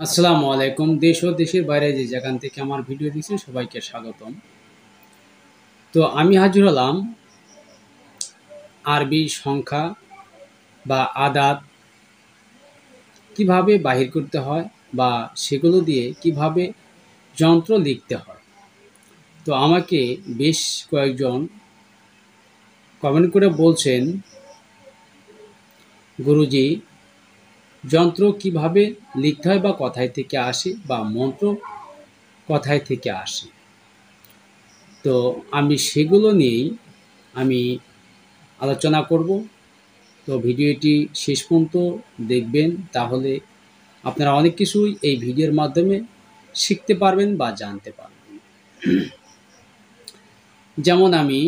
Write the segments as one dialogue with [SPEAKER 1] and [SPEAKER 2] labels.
[SPEAKER 1] আসসালামু আলাইকুম। দেশ ও দেশের বাইরে যে যেখান থেকে আমার ভিডিও দেখছেন সবাইকে স্বাগতম। তো আমি হাজির হলাম আরবি সংখ্যা বা আদাত কিভাবে বাহির করতে হয় বা সেগুলো দিয়ে কিভাবে যন্ত্র লিখতে হয়। তো আমাকে বেশ কয়েকজন কমেন্ট করে বলছেন, গুরুজি যন্ত্র কিভাবে লিখতে হয় বা কোথায় থেকে আসে বা মন্ত্র কোথায় থেকে আসে। তো আমি সেগুলো নিয়েই আমি আলোচনা করব। তো ভিডিওটি শেষ পর্যন্ত দেখবেন, তাহলে আপনারা অনেক কিছুই এই ভিডিওর মাধ্যমে শিখতে পারবেন বা জানতে পারবেন। যেমন আমি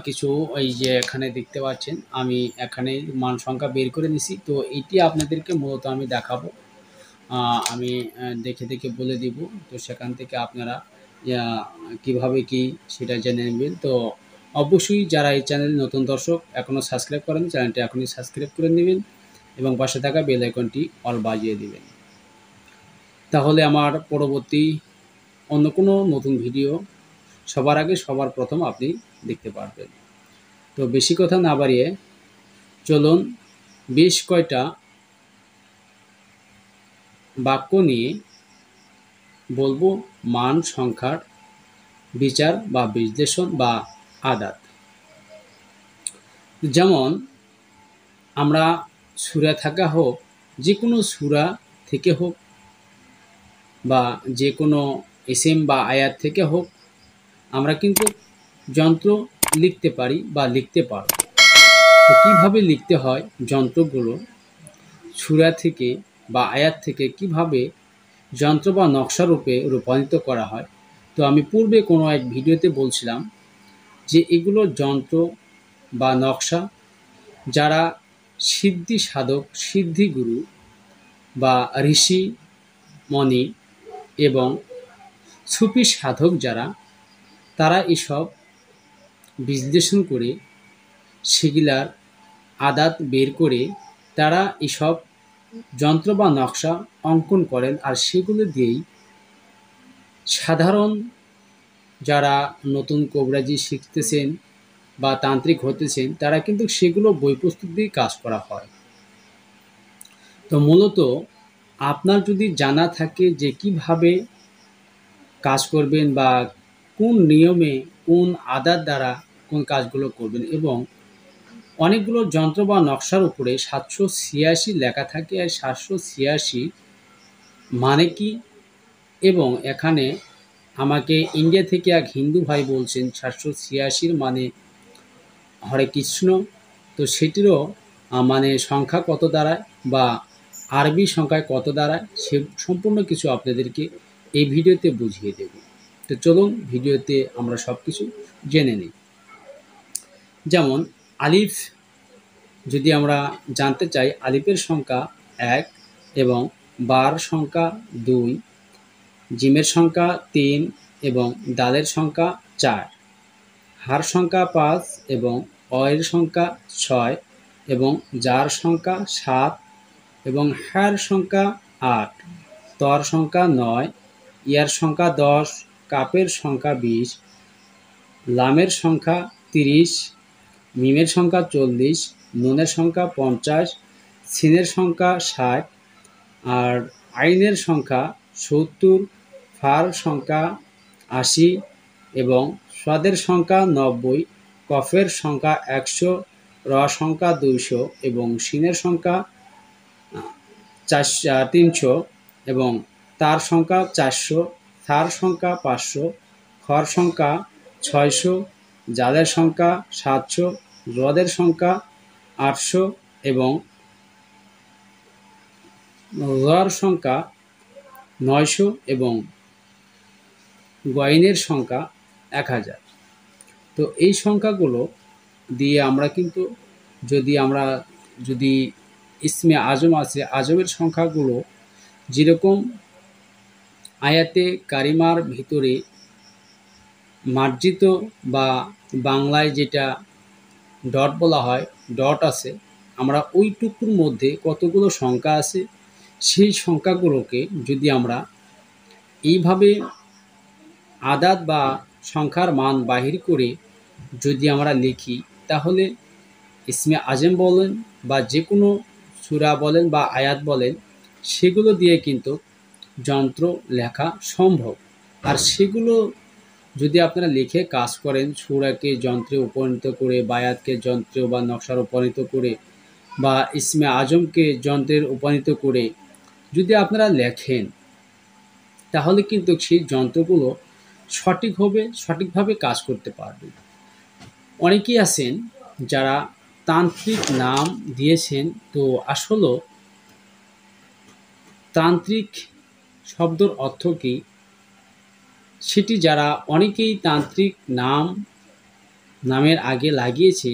[SPEAKER 1] কিছু এই যে এখানে দেখতে পাচ্ছেন, আমি এখানে মান সংখ্যা বের করে নিছি। তো এটি আপনাদেরকে মূলত আমি দেখাবো। আমি দেখে দেখে বলে দিব। তো সেখান থেকে আপনারা কিভাবে কি সেটা জেনে নেবেন। তো অবশ্যই যারা এই চ্যানেলে নতুন দর্শক এখনও সাবস্ক্রাইব করেন, চ্যানেলটি এখনই সাবস্ক্রাইব করে নেবেন এবং পাশে থাকা বেল আইকনটি অল বাজিয়ে দিবেন। তাহলে আমার পরবর্তী অন্য কোনো নতুন ভিডিও সবার আগে সবার প্রথম আপনি দেখতে পারবেন। তো বেশি কথা না বাড়িয়ে চলুন বেশ কয়টা বাক্য নিয়ে বলবো মান সংখ্যার বিচার বা বিশ্লেষণ বা আদাত। যেমন আমরা সূরা থাকা হোক, যে কোনো সূরা থেকে হোক বা যে কোনো ইসিম বা আয়াত থেকে হোক, আমরা কিন্তু যন্ত্র লিখতে পারি বা লিখতে পারব। তো কীভাবে লিখতে হয় যন্ত্রগুলো, সূরা থেকে বা আয়াত থেকে কিভাবে যন্ত্র বা নকশারূপে রূপান্তরিত করা হয়। তো আমি পূর্বে কোনো এক ভিডিওতে বলছিলাম যে এগুলো যন্ত্র বা নকশা যারা সিদ্ধি সাধক, সিদ্ধিগুরু বা ঋষি মণি এবং সুফি সাধক যারা, তারা এসব বিশ্লেষণ করে সেগুলার আদাত বের করে তারা এসব যন্ত্র বা নকশা অঙ্কন করেন। আর সেগুলো দিয়েই সাধারণ যারা নতুন কবিরাজি শিখতেছেন বা তান্ত্রিক হতেছেন, তারা কিন্তু সেগুলো বই পুস্তক দিয়ে কাজ করা হয়। তো মূলত আপনার যদি জানা থাকে যে কিভাবে কাজ করবেন বা কোন নিয়মে কোন আদার দ্বারা কোন কাজগুলো করবেন, এবং অনেকগুলো যন্ত্র বা নকশার উপরে 786 লেখা থাকে। আর 786 মানে কি, এবং এখানে আমাকে ইন্ডিয়া থেকে এক হিন্দু ভাই বলছেন 786 মানে হরে কৃষ্ণ। তো সেটিরও মানে সংখ্যা কত দাঁড়ায় বা আরবি সংখ্যায় কত দাঁড়ায়, সে সম্পূর্ণ কিছু আপনাদেরকে এই ভিডিওতে বুঝিয়ে দেব। তো চলুন ভিডিওতে আমরা সব কিছু জেনে নিই। যেমন আলিফ যদি আমরা জানতে চাই, আলিফের সংখ্যা 1 এবং বার সংখ্যা 2, জিমের সংখ্যা 3 এবং দালের সংখ্যা 4, হার সংখ্যা 5 এবং অয়ের সংখ্যা 6 এবং জার সংখ্যা 7 এবং হ্যার সংখ্যা 8, তর সংখ্যা 9, ইয়ার সংখ্যা 10, কাপের সংখ্যা 20, লামের সংখ্যা 30, মিমের সংখ্যা 40, নুনের সংখ্যা 50, সিনের সংখ্যা 60, আর আইনের সংখ্যা 70, ফার সংখ্যা 80 এবং স্বাদের সংখ্যা 90, কফের সংখ্যা 100, র সংখ্যা 200 এবং সিনের সংখ্যা 300 এবং তার সংখ্যা 400, থার সংখ্যা 500, খর সংখ্যা 600, জালের সংখ্যা 700, রদের সংখ্যা 800 এবং র সংখ্যা 900 এবং গয়নের সংখ্যা 1000। তো এই সংখ্যাগুলো দিয়ে আমরা কিন্তু যদি ইসমে আজম আছে, আজমের সংখ্যাগুলো যেরকম আয়াতে কারিমার ভিতরে মার্জিত বা বাংলায় যেটা ডট বলা হয়, ডট আছে, আমরা ওইটুকুর মধ্যে কতগুলো সংখ্যা আছে সেই সংখ্যাগুলোকে যদি আমরা এইভাবে আদাদ বা সংখ্যার মান বাহির করে যদি আমরা লিখি, তাহলে ইসমে আজম বলেন বা যে কোনো সূরা বলেন বা আয়াত বলেন, সেগুলো দিয়ে কিন্তু যন্ত্র লেখা সম্ভব। আর সেগুলো যদি আপনারা লিখে কাজ করেন, সূরাকে যন্ত্রে উপনীত করে বা আয়াতকে যন্ত্রে বা নকশার উপনীত করে বা ইসমে আজমকে যন্ত্রের উপনীত করে যদি আপনারা লেখেন, তাহলে কিন্তু সেই যন্ত্রগুলো সঠিকভাবে কাজ করতে পারবে। অনেকেই আছেন যারা তান্ত্রিক নাম দিয়েছেন, তো আসলে তান্ত্রিক শব্দের অর্থ কী সেটি যারা অনেকেই তান্ত্রিক নামের আগে লাগিয়েছে,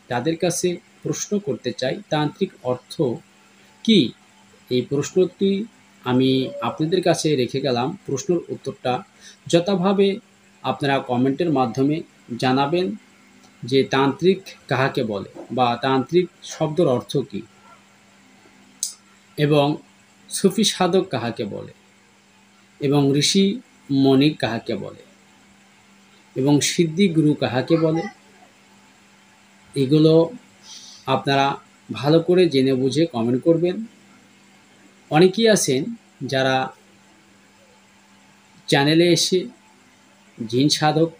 [SPEAKER 1] তাদের কাছে প্রশ্ন করতে চাই, তান্ত্রিক অর্থ কী? এই প্রশ্নটি আমি আপনাদের কাছে রেখে গেলাম। প্রশ্নের উত্তরটা যথাভাবে আপনারা কমেন্টের মাধ্যমে জানাবেন যে তান্ত্রিক কাহাকে বলে বা তান্ত্রিক শব্দের অর্থ কী, এবং সুফি সাধক কাহাকে বলে, এবং ঋষি মণি কাহাকে বলে, এবং সিদ্ধি গুরু কাহাকে বলে। এগুলো আপনারা ভালো করে জেনে বুঝে কমেন্ট করবেন। অনেকেই আছেন যারা চ্যানেলে এসে জিন সাধক,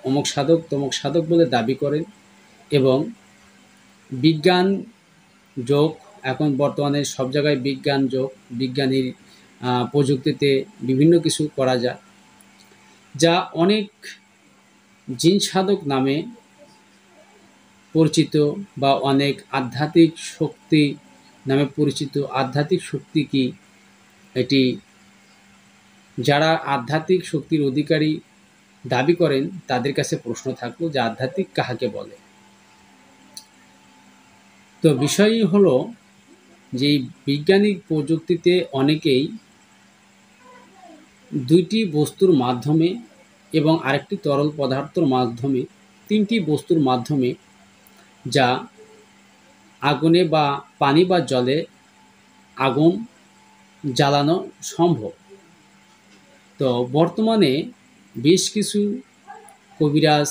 [SPEAKER 1] অমুক সাধক, তমুক সাধক বলে দাবি করেন, এবং বিজ্ঞান যোগ, এখন বর্তমানে সব জায়গায় বিজ্ঞান যোগ, বিজ্ঞানীর প্রযুক্তিতে বিভিন্ন কিছু করা যায়, যা অনেক জিন সাধক নামে পরিচিত বা অনেক আধ্যাত্মিক শক্তি নামে পরিচিত। আধ্যাত্মিক শক্তি কি? এটি যারা আধ্যাত্মিক শক্তির অধিকারী দাবি করেন তাদের কাছে প্রশ্ন থাকলো যে আধ্যাত্মিক কাহাকে বলে। তো বিষয়ই হলো যে বৈজ্ঞানিক প্রযুক্তিতে অনেকেই দুইটি বস্তুর মাধ্যমে এবং আরেকটি তরল পদার্থের মাধ্যমে, তিনটি বস্তুর মাধ্যমে, যা আগুনে বা পানি বা জলে আগুন জ্বালানো সম্ভব। তো বর্তমানে বেশ কিছু কবিরাজ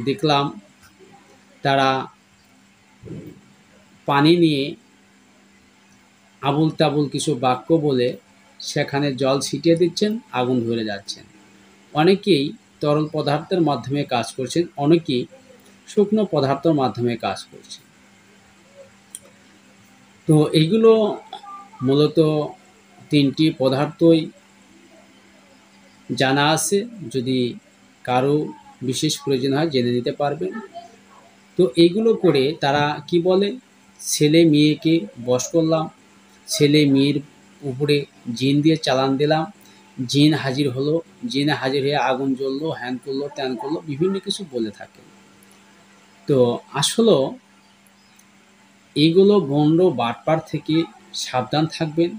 [SPEAKER 1] দেখলাম তারা পানি নিয়ে আবুল তাবুল কিছু বাক্য বলে সেখানে জল ছিটিয়ে দিচ্ছেন, আগুন ধরে যাচ্ছেন। অনেকেই তরল পদার্থের মাধ্যমে কাজ করছেন, অনেকেই শুকনো পদার্থের মাধ্যমে কাজ করছেন। তো এইগুলো মূলত তিনটি পদার্থই জানা আছে, যদি কারো বিশেষ প্রয়োজন হয় জেনে নিতে পারবেন। তো এইগুলো করে তারা কি বলে, ছেলে মেয়েকে বশ করলাম, ছেলে মেয়ের উপরে জিন দিয়ে চালান দিলাম, জিন হাজির হলো, জিন হাজির হয়ে আগুন জ্বললো, হ্যান করলো, ত্যান করলো, বিভিন্ন কিছু বলে থাকে। তো আসলে এইগুলো ভণ্ড বাটপার থেকে সাবধান থাকবেন।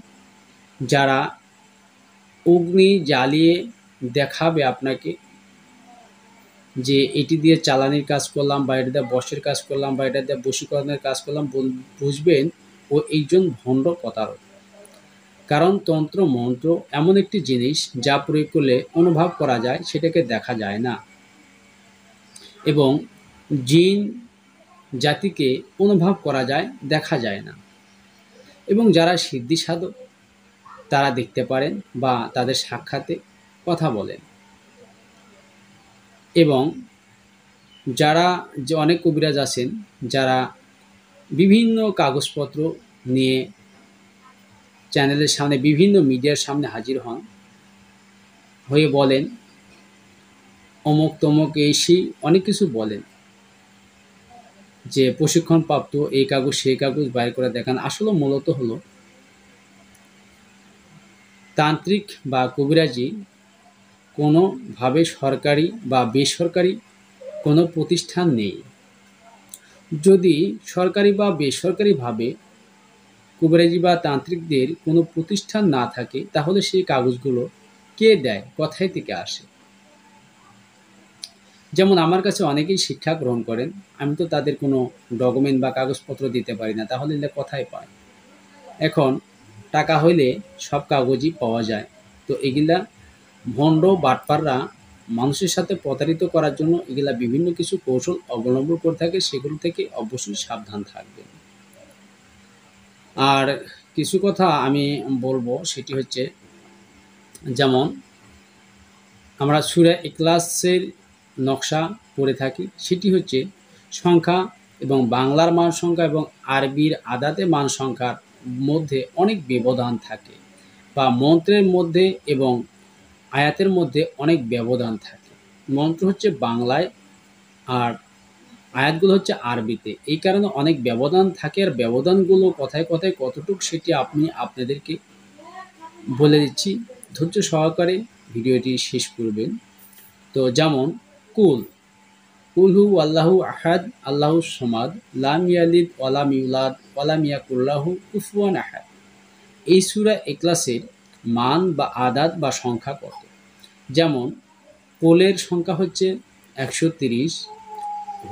[SPEAKER 1] যারা অগ্নি জ্বালিয়ে দেখাবে আপনাকে যে এটি দিয়ে চালানির কাজ করলাম বা এটা দিয়ে বশের কাজ করলাম বা এটা দিয়ে বশীকরণের কাজ করলাম, বুঝবেন ও একজন ভণ্ড প্রতারক। কারণ তন্ত্র মন্ত্র এমন একটি জিনিস যা প্রয়োগ করলে অনুভব করা যায়, সেটাকে দেখা যায় না, এবং জিন জাতিকে অনুভব করা যায়, দেখা যায় না। এবং যারা সিদ্ধি সাধক তারা দেখতে পারেন বা তাদের সাক্ষাতে কথা বলেন। এবং যারা যে অনেক কবিরাজ আছেন যারা বিভিন্ন কাগজপত্র নিয়ে চ্যানেলের সামনে, বিভিন্ন মিডিয়ার সামনে হাজির হন, হয়ে বলেন অমুক তমুক এই সেই অনেক কিছু বলেন, যে প্রশিক্ষণপ্রাপ্ত এই কাগজ সেই কাগজ বাইর করে দেখান। আসলে মূলত হলো তান্ত্রিক বা কবিরাজি কোনোভাবে সরকারি বা বেসরকারি কোনো প্রতিষ্ঠান নেই। যদি সরকারি বা বেসরকারিভাবে কবিরাজি বা তান্ত্রিকদের কোনো প্রতিষ্ঠান না থাকে, তাহলে সেই কাগজগুলো কে দেয়, কোথায় থেকে আসে? যেমন আমার কাছে অনেকেই শিক্ষা গ্রহণ করেন, আমি তো তাদের কোনো ডকুমেন্ট বা কাগজপত্র দিতে পারি না, তাহলে এগুলো কোথায় পায়? এখন টাকা হইলে সব কাগজই পাওয়া যায়। তো এগুলা ভণ্ড বাটপাররা মানুষের সাথে প্রতারিত করার জন্য এগুলা বিভিন্ন কিছু কৌশল অবলম্বন করে থাকে, সেগুলো থেকে অবশ্যই সাবধান থাকবেন। আর কিছু কথা আমি বলবো, সেটি হচ্ছে যেমন আমরা সূরা ইখলাসের নকশা পড়ে থাকি, সেটি হচ্ছে সংখ্যা এবং বাংলার মান সংখ্যা এবং আরবির আদাতে মান সংখ্যার মধ্যে অনেক ব্যবধান থাকে, বা মন্ত্রের মধ্যে এবং আয়াতের মধ্যে অনেক ব্যবধান থাকে। মন্ত্র হচ্ছে বাংলায় আর আয়াতগুলো হচ্ছে আরবিতে, এই কারণে অনেক ব্যবধান থাকে। আর ব্যবধানগুলো কথায় কথায় কতটুকু সেটি আপনি আপনাদেরকে বলে দিচ্ছি, ধৈর্য সহকারে ভিডিওটি শেষ করবেন। তো যেমন কুল হু আল্লাহু আহাদ আল্লাহু সমাদ লাম ইয়ালিদ ওয়ালাম ইউলাদ ওয়ালাম ইয়াকুল লাহু কুফুয়ান আহাদ। এই সূরা ইখলাসের মান বা আদাদ বা সংখ্যা কত? যেমন কোলের সংখ্যা হচ্ছে 130,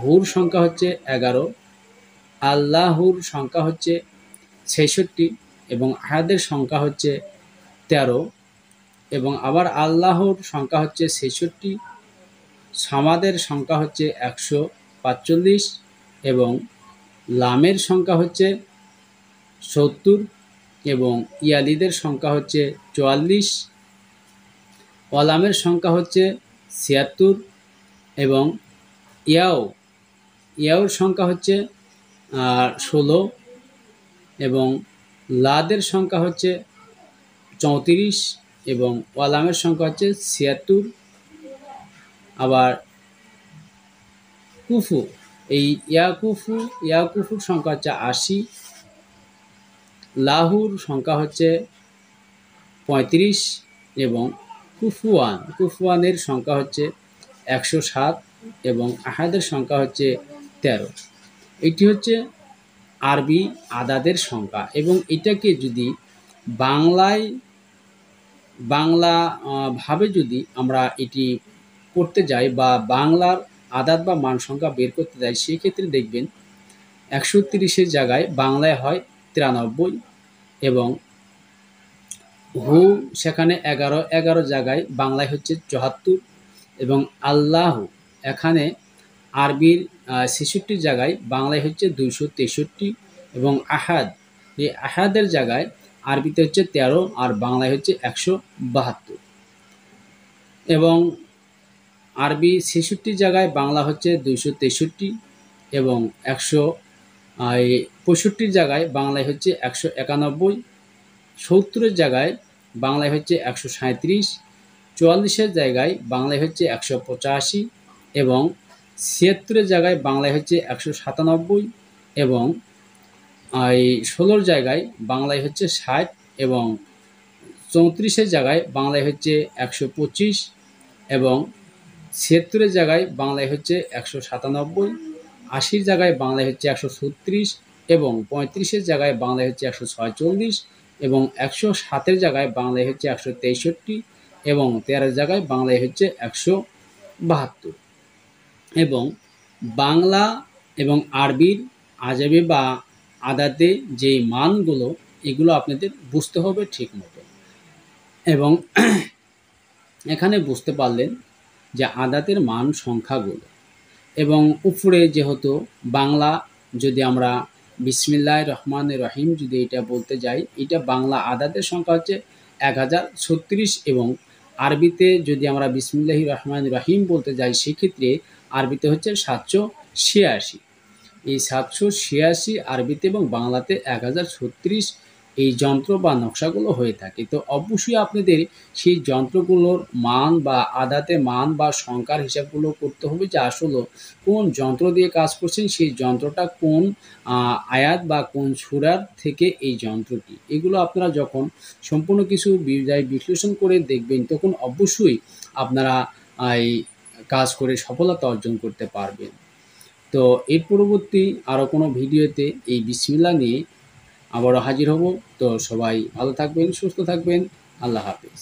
[SPEAKER 1] হুর সংখ্যা হচ্ছে 11, আল্লাহুর সংখ্যা হচ্ছে 66 এবং আহাদের সংখ্যা হচ্ছে 13, এবং আবার আল্লাহর সংখ্যা হচ্ছে 66, সামাদের সংখ্যা হচ্ছে 145 এবং লামের সংখ্যা হচ্ছে 70 এবং ইয়ালিদের সংখ্যা হচ্ছে 44, ওয়ালামের সংখ্যা হচ্ছে 76 এবং ইয়াওর সংখ্যা হচ্ছে 16 এবং লাদের সংখ্যা হচ্ছে 34 এবং ওয়ালামের সংখ্যা হচ্ছে 76। আবার কুফু, এই ইয়াকুফুর সংখ্যা হচ্ছে 80, লাহুর সংখ্যা হচ্ছে 35 এবং কুফুয়ানের সংখ্যা হচ্ছে 107 এবং আহাদের সংখ্যা হচ্ছে 13। এটি হচ্ছে আরবি আদাদের সংখ্যা, এবং এটাকে যদি বাংলা ভাবে যদি আমরা এটি করতে যাই বা বাংলার আদাদ বা মান সংখ্যা বের করতে যাই, সেক্ষেত্রে দেখবেন 130-এর জায়গায় বাংলায় হয় 93 এবং হু সেখানে 11 জায়গায় বাংলায় হচ্ছে 74 এবং আল্লাহ এখানে আরবির 66 জায়গায় বাংলায় হচ্ছে 263 এবং আহাদ, এই আহাদের জায়গায় আরবিতে হচ্ছে 13 আর বাংলায় হচ্ছে 172 এবং আরবি 66 জায়গায় বাংলা হচ্ছে 263 এবং 165 জায়গায় বাংলায় হচ্ছে 191, 70-এর জায়গায় বাংলায় হচ্ছে 137, 44-এর জায়গায় বাংলায় হচ্ছে 185 এবং 76-এর জায়গায় বাংলায় হচ্ছে 197 এবং 16-র জায়গায় বাংলায় হচ্ছে 60 এবং 34-এর জায়গায় বাংলায় হচ্ছে 125 এবং 76-এর জায়গায় বাংলায় হচ্ছে 197, 80-র জায়গায় বাংলায় হচ্ছে 136 এবং 35-এর জায়গায় বাংলায় হচ্ছে 146 এবং 107-এর জায়গায় বাংলায় হচ্ছে 163 এবং 13-এর জায়গায় বাংলায় হচ্ছে 172। এবং বাংলা এবং আরবির আজাবে বা আদাতে যে মানগুলো, এগুলো আপনাদের বুঝতে হবে ঠিক মতো। এবং এখানে বুঝতে পারলেন যে আদাতের মান সংখ্যাগুলো, এবং উপরে যেহেতু বাংলা যদি আমরা বিসমিল্লাহির রহমানির রহিম যদি এটা বলতে যাই, এটা বাংলা আদাতের সংখ্যা হচ্ছে 1036 এবং আরবিতে যদি আমরা বিসমিল্লাহির রহমানির রহিম বলতে যাই, সেক্ষেত্রে আরবিতে হচ্ছে 786। এই 786 আরবিতে এবং বাংলাতে 1036 এই যন্ত্র বা নকশাগুলো হয়ে থাকে। তো অবশ্যই আপনাদের সেই যন্ত্রগুলোর মান বা আদাতে মান বা সংখ্যার হিসাবগুলো করতে হবে, যে আসলে কোন যন্ত্র দিয়ে কাজ করছেন, সেই যন্ত্রটা কোন আয়াত বা কোন সূরার থেকে এই যন্ত্রটি। এগুলো আপনারা যখন সম্পূর্ণ কিছু বিশ্লেষণ করে দেখবেন, তখন অবশ্যই আপনারা এই কাজ করে সফলতা অর্জন করতে পারবেন। তো এর পরবর্তী আরও কোনো ভিডিওতে এই বিসমিল্লাহ নিয়ে আবারও হাজির হব। তো সবাই ভালো থাকবেন, সুস্থ থাকবেন। আল্লাহ হাফেজ।